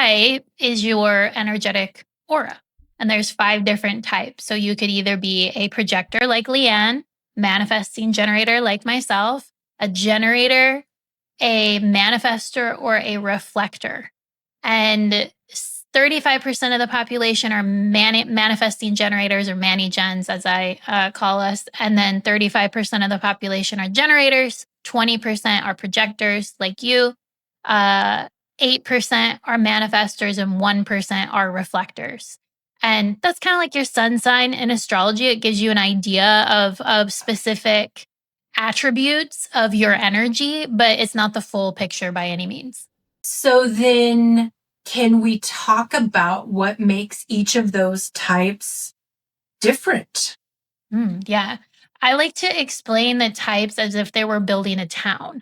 type is your energetic aura. And there's 5 different types. So you could either be a projector like Leanne, manifesting generator like myself, a generator, a manifestor, or a reflector. And 35% of the population are manifesting generators, or mani-gens, as I call us. And then 35% of the population are generators, 20% are projectors like you, 8% are manifestors, and 1% are reflectors. And that's kind of like your sun sign in astrology. It gives you an idea of specific attributes of your energy, but it's not the full picture by any means. So then, can we talk about what makes each of those types different? Yeah. I like to explain the types as if they were building a town.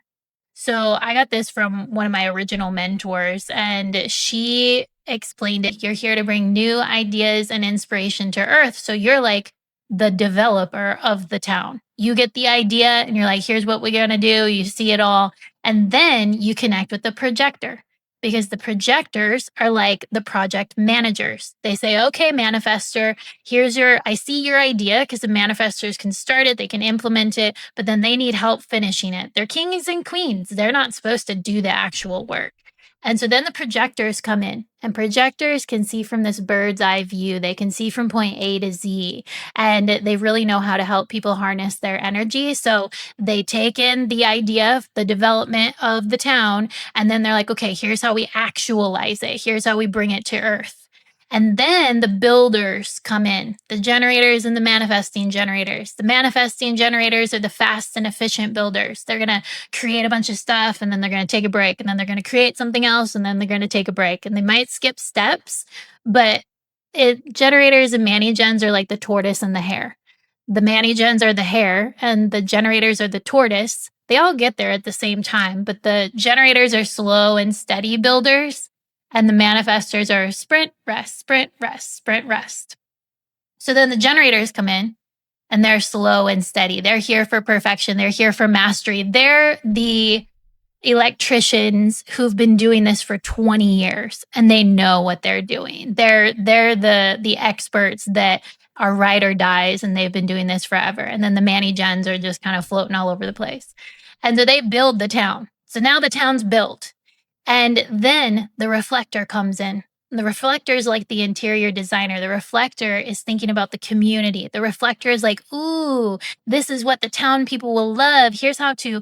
So I got this from one of my original mentors, and she explained it. You're here to bring new ideas and inspiration to Earth. So you're like the developer of the town. You get the idea and you're like, here's what we're going to do. You see it all. And then you connect with the projector, because the projectors are like the project managers. They say, okay, manifestor, I see your idea, because the manifestors can start it, they can implement it, but then they need help finishing it. They're kings and queens. They're not supposed to do the actual work. And so then the projectors come in, and projectors can see from this bird's eye view. They can see from point A to Z, and they really know how to help people harness their energy. So they take in the idea of the development of the town, and then they're like, okay, here's how we actualize it. Here's how we bring it to Earth. And then the builders come in, the generators and the manifesting generators. The manifesting generators are the fast and efficient builders. They're going to create a bunch of stuff, and then they're going to take a break, and then they're going to create something else, and then they're going to take a break. And they might skip steps, but generators and mani-gens are like the tortoise and the hare. The mani-gens are the hare, and the generators are the tortoise. They all get there at the same time, but the generators are slow and steady builders, and the manifestors are sprint, rest, sprint, rest, sprint, rest. So then the generators come in, and they're slow and steady. They're here for perfection. They're here for mastery. They're the electricians who've been doing this for 20 years, and they know what they're doing. They're the experts that are ride or dies, and they've been doing this forever. And then the mani-gens are just kind of floating all over the place. And so they build the town. So now the town's built. And then the reflector comes in. The reflector is like the interior designer. The reflector is thinking about the community. The reflector is like, ooh, this is what the town people will love. Here's how to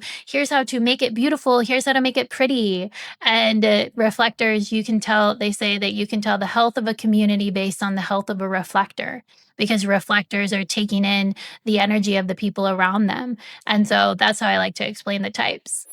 make it beautiful. Here's how to make it pretty. And reflectors, you can tell, they say that you can tell the health of a community based on the health of a reflector, because reflectors are taking in the energy of the people around them. And so that's how I like to explain the types.